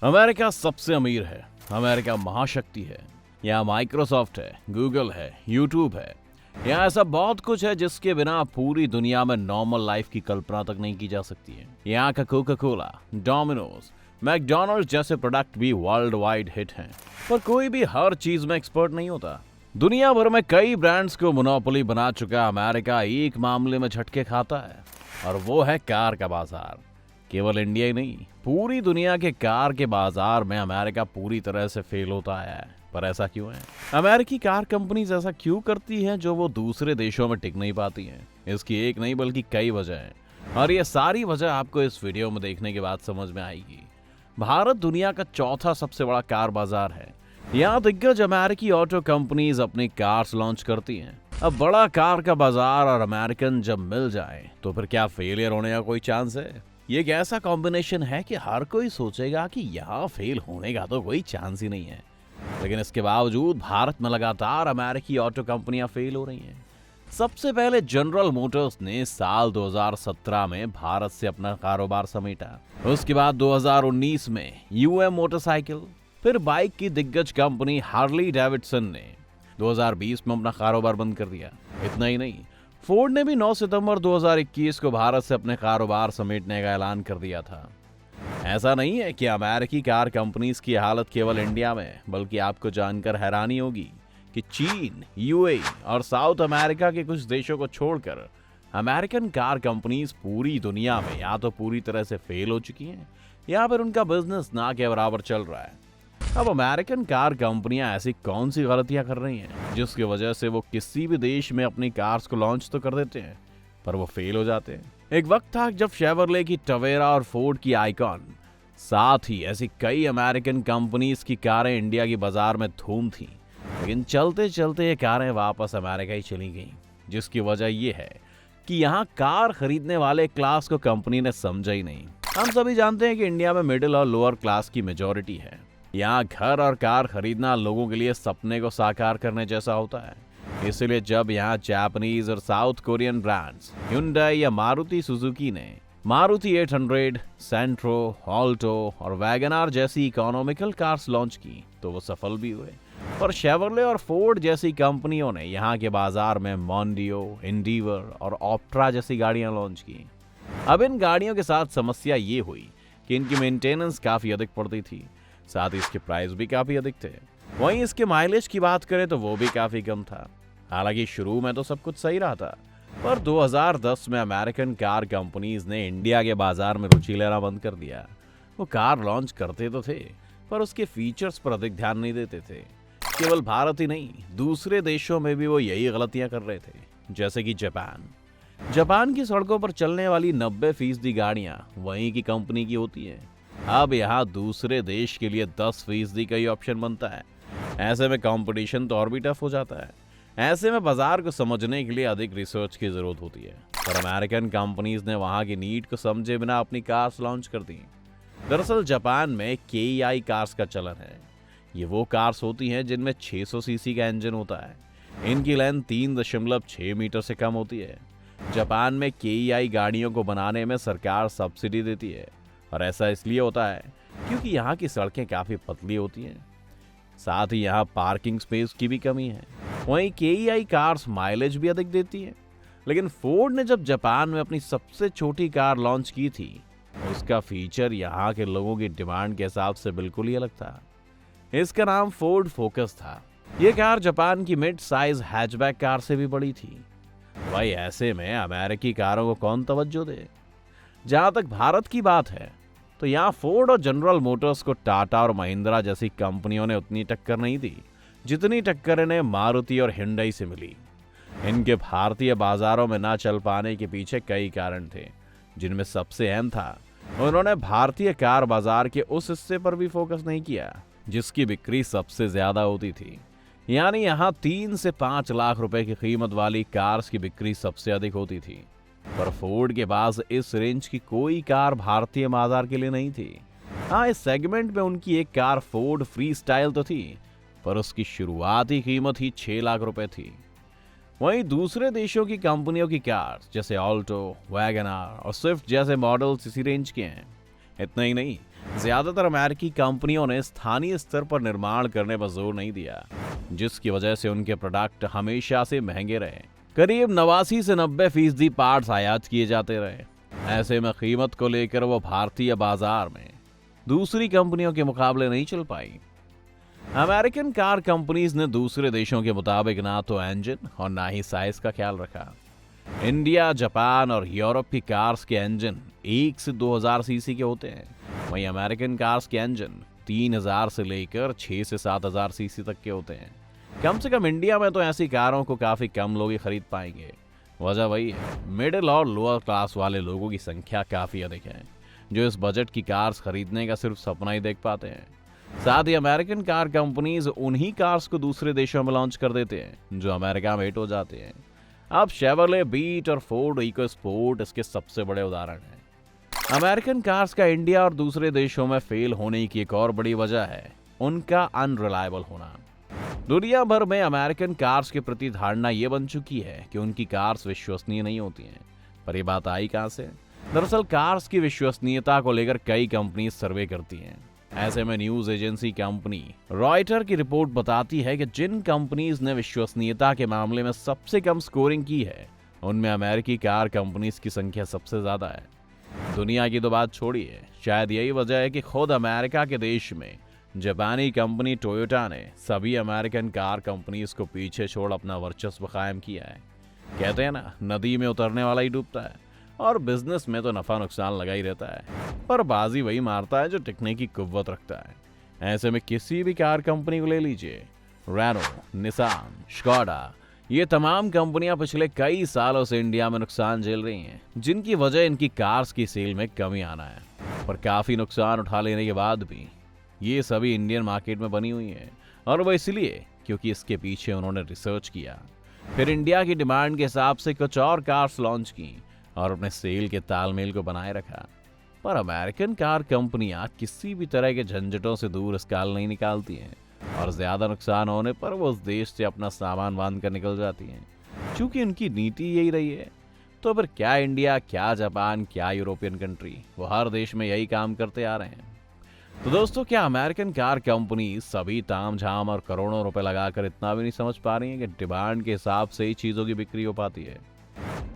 America सबसे अमीर है। अमेरिका महाशक्ति है। यहाँ माइक्रोसॉफ्ट है, गूगल है, यूट्यूब है। यहाँ ऐसा बहुत कुछ है जिसके बिना पूरी दुनिया में नॉर्मल लाइफ की कल्पना तक नहीं की जा सकती है। यहाँ का कोका कोला, डोमिनोज, मैकडोनल्ड्स जैसे प्रोडक्ट भी वर्ल्ड वाइड हिट हैं। पर कोई भी हर चीज में एक्सपर्ट नहीं होता। दुनिया भर में कई ब्रांड्स को मोनोपोली बना चुका अमेरिका एक मामले में झटके खाता है, और वो है कार का बाजार। केवल इंडिया ही नहीं, पूरी दुनिया के कार के बाजार में अमेरिका पूरी तरह से फेल होता आया है। पर ऐसा क्यों है? अमेरिकी कार कंपनीज ऐसा क्यों करती हैं जो वो दूसरे देशों में टिक नहीं पाती हैं? इसकी एक नहीं बल्कि कई वजह हैं, और ये सारी वजह आपको इस वीडियो में देखने के बाद समझ में आएगी। भारत दुनिया का चौथा सबसे बड़ा कार बाजार है। यहाँ दिग्गज अमेरिकी ऑटो कंपनीज अपनी कार्स लॉन्च करती हैं। अब बड़ा कार का बाजार और अमेरिकन जब मिल जाए तो फिर क्या फेलियर होने का कोई चांस है? ये एक ऐसा कॉम्बिनेशन है कि हर कोई सोचेगा कि यहाँ फेल होने का तो कोई चांस ही नहीं है। लेकिन इसके बावजूद भारत में लगातार अमेरिकी ऑटो कंपनियां फेल हो रही हैं। सबसे पहले जनरल मोटर्स ने साल 2017 में भारत से अपना कारोबार समेटा। उसके बाद 2019 में यूएम मोटरसाइकिल, फिर बाइक की दिग्गज कंपनी हार्ली डेविडसन ने 2020 में अपना कारोबार बंद कर दिया। इतना ही नहीं, फोर्ड ने भी 9 सितंबर 2021 को भारत से अपने कारोबार समेटने का ऐलान कर दिया था। ऐसा नहीं है कि अमेरिकी कार कंपनीज की हालत केवल इंडिया में है, बल्कि आपको जानकर हैरानी होगी कि चीन, यूएई और साउथ अमेरिका के कुछ देशों को छोड़कर अमेरिकन कार कंपनीज पूरी दुनिया में या तो पूरी तरह से फेल हो चुकी हैं या फिर उनका बिजनेस ना के बराबर चल रहा है। अब अमेरिकन कार कंपनियां ऐसी कौन सी गलतियां कर रही हैं जिसकी वजह से वो किसी भी देश में अपनी कार्स को लॉन्च तो कर देते हैं पर वो फेल हो जाते हैं? एक वक्त था जब शेवरले की टवेरा और फोर्ड की आइकॉन, साथ ही ऐसी कई अमेरिकन कंपनीज की कारें इंडिया की बाजार में धूम थी। लेकिन चलते चलते ये कारें वापस अमेरिका ही चली गईं, जिसकी वजह ये है कि यहाँ कार खरीदने वाले क्लास को कंपनी ने समझा ही नहीं। हम सभी जानते हैं कि इंडिया में मिडिल और लोअर क्लास की मेजोरिटी है। यहाँ घर और कार खरीदना लोगों के लिए सपने को साकार करने जैसा होता है। इसलिए जब यहाँ जापानीज और साउथ कोरियन ब्रांड्स Hyundai या मारुति सुजुकी ने मारुति 800, सेंट्रो, ऑल्टो और वैगनार जैसी इकोनॉमिकल कार्स लॉन्च की तो वो सफल भी हुए। पर शेवरले और फोर्ड जैसी कंपनियों ने यहाँ के बाजार में मॉन्डियो, इंडीवर और ऑप्ट्रा जैसी गाड़ियां लॉन्च की। अब इन गाड़ियों के साथ समस्या ये हुई कि इनकी मेंटेनेंस काफी अधिक पड़ती थी, साथ ही इसके प्राइस भी काफी अधिक थे। वहीं इसके माइलेज की बात करें तो वो भी काफी कम था। हालांकि शुरू में तो सब कुछ सही रहा था, पर 2010 में अमेरिकन कार कंपनीज ने इंडिया के बाजार में रुचि लेना बंद कर दिया। वो कार लॉन्च करते तो थे पर उसके फीचर्स पर अधिक ध्यान नहीं देते थे। केवल भारत ही नहीं, दूसरे देशों में भी वो यही गलतियां कर रहे थे। जैसे कि जापान की सड़कों पर चलने वाली 90% गाड़ियां वहीं की कंपनी की होती है। अब यहाँ दूसरे देश के लिए 10% का ही ऑप्शन बनता है। ऐसे में कंपटीशन तो और भी टफ हो जाता है। ऐसे में बाजार को समझने के लिए अधिक रिसर्च की जरूरत होती है। पर अमेरिकन कंपनीज ने वहां की नीड को समझे बिना अपनी कार्स लॉन्च कर दी। दरअसल जापान में केईआई कार्स का चलन है। ये वो कार्स होती हैं जिनमें 600 सीसी का इंजन होता है। इनकी लेंथ 3.6 मीटर से कम होती है। जापान में केईआई गाड़ियों को बनाने में सरकार सब्सिडी देती है, और ऐसा इसलिए होता है क्योंकि यहाँ की सड़कें काफी पतली होती हैं। साथ ही यहाँ पार्किंग स्पेस की भी कमी है। वहीं केईआई कार्स माइलेज भी अधिक देती है। लेकिन फोर्ड ने जब जापान में अपनी सबसे छोटी कार लॉन्च की थी, उसका फीचर यहाँ के लोगों की डिमांड के हिसाब से बिल्कुल ही अलग था। इसका नाम फोर्ड फोकस था। यह कार जापान की मिड साइज हैचबैक कार से भी बड़ी थी। भाई ऐसे में अमेरिकी कारों को कौन तवज्जो दे? जहां तक भारत की बात है तो यहाँ फोर्ड और जनरल मोटर्स को टाटा और महिंद्रा जैसी कंपनियों ने उतनी टक्कर नहीं दी जितनी टक्कर इन्हें मारुति और हिंडई से मिली। इनके भारतीय बाजारों में ना चल पाने के पीछे कई कारण थे, जिनमें सबसे अहम था उन्होंने भारतीय कार बाजार के उस हिस्से पर भी फोकस नहीं किया जिसकी बिक्री सबसे ज्यादा होती थी। यानी यहाँ 3 से 5 लाख रुपए की कीमत वाली कार्स की बिक्री सबसे अधिक होती थी। पर फोर्ड के पास इस रेंज की कोई कार भारतीय बाजार के लिए नहीं थी। हाँ, इस सेगमेंट में उनकी एक कार फोर्ड फ्री स्टाइल तो थी, पर उसकी शुरुआती कीमत ही 6 लाख रुपए थी। वहीं दूसरे देशों की कंपनियों की कार्स जैसे ऑल्टो, वैगनार और स्विफ्ट जैसे मॉडल्स इसी रेंज के हैं। इतना ही नहीं, ज्यादातर अमेरिकी कंपनियों ने स्थानीय स्तर पर निर्माण करने पर जोर नहीं दिया, जिसकी वजह से उनके प्रोडक्ट हमेशा से महंगे रहे। करीब 89 से 90% पार्ट्स आयात किए जाते रहे। ऐसे में कीमत को लेकर वो भारतीय बाजार में दूसरी कंपनियों के मुकाबले नहीं चल पाई। अमेरिकन कार कंपनीज ने दूसरे देशों के मुताबिक ना तो इंजन और ना ही साइज का ख्याल रखा। इंडिया, जापान और यूरोप की कार्स के इंजन 1 से 2000 सीसी के होते हैं, वहीं अमेरिकन कार्स के इंजन 3000 से लेकर 6 से 7000 सीसी तक के होते हैं। कम से कम इंडिया में तो ऐसी कारों को काफी कम लोग ही खरीद पाएंगे। वजह वही है, मिडिल और लोअर क्लास वाले लोगों की संख्या काफी अधिक है, जो इस बजट की कार्स खरीदने का सिर्फ सपना ही देख पाते हैं। साथ ही अमेरिकन कार कंपनीज उन्हीं कार्स को दूसरे देशों में लॉन्च कर देते हैं जो अमेरिका में हिट हो जाते हैं। अब शेवरले बीट और फोर्ड इकोस्पोर्ट इसके सबसे बड़े उदाहरण हैं। अमेरिकन कार्स का इंडिया और दूसरे देशों में फेल होने की एक और बड़ी वजह है उनका अनरिलायबल होना। दुनिया भर में अमेरिकन कार्स के प्रति धारणा यह बन चुकी है कि उनकी कार्स विश्वसनीय नहीं होती हैं। पर यह बात आई कहां से? दरअसल कार्स की विश्वसनीयता को लेकर कई कंपनी सर्वे करती हैं। ऐसे में न्यूज एजेंसी कंपनी रॉयटर की रिपोर्ट बताती है कि जिन कंपनीज ने विश्वसनीयता के मामले में सबसे कम स्कोरिंग की है, उनमें अमेरिकी कार कंपनीज की संख्या सबसे ज्यादा है। दुनिया की तो बात छोड़िए, शायद यही वजह है कि खुद अमेरिका के देश में जापानी कंपनी टोयोटा ने सभी अमेरिकन कार कंपनीज को पीछे छोड़ अपना वर्चस्व कायम किया है। कहते हैं ना, नदी में उतरने वाला ही डूबता है, और बिजनेस में तो नफा नुकसान लगा ही रहता है, पर बाजी वही मारता है जो टिकने की कुव्वत रखता है। ऐसे में किसी भी कार कंपनी को ले लीजिए, रेनो, निसान, स्कोडा, ये तमाम कंपनियां पिछले कई सालों से इंडिया में नुकसान झेल रही हैं, जिनकी वजह इनकी कार्स की सेल में कमी आना है। पर काफी नुकसान उठा लेने के बाद भी ये सभी इंडियन मार्केट में बनी हुई हैं, और वो इसलिए क्योंकि इसके पीछे उन्होंने रिसर्च किया, फिर इंडिया की डिमांड के हिसाब से कुछ और कार्स लॉन्च की और अपने सेल के तालमेल को बनाए रखा। पर अमेरिकन कार कंपनियां किसी भी तरह के झंझटों से दूर स्काल नहीं निकालती हैं, और ज्यादा नुकसान होने पर वो उस देश से अपना सामान बांध कर निकल जाती हैं, क्योंकि उनकी नीति यही रही है। तो फिर क्या इंडिया, क्या जापान, क्या यूरोपियन कंट्री, वो हर देश में यही काम करते आ रहे हैं। तो दोस्तों, क्या अमेरिकन कार कंपनी सभी ताम झाम और करोड़ों रुपए लगाकर इतना भी नहीं समझ पा रही है कि डिमांड के हिसाब से ही चीजों की बिक्री हो पाती है?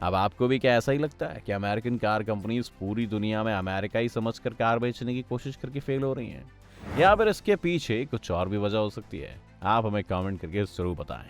अब आपको भी क्या ऐसा ही लगता है कि अमेरिकन कार कंपनीज पूरी दुनिया में अमेरिका ही समझकर कार बेचने की कोशिश करके फेल हो रही हैं, या फिर इसके पीछे कुछ और भी वजह हो सकती है? आप हमें कमेंट करके जरूर बताएं।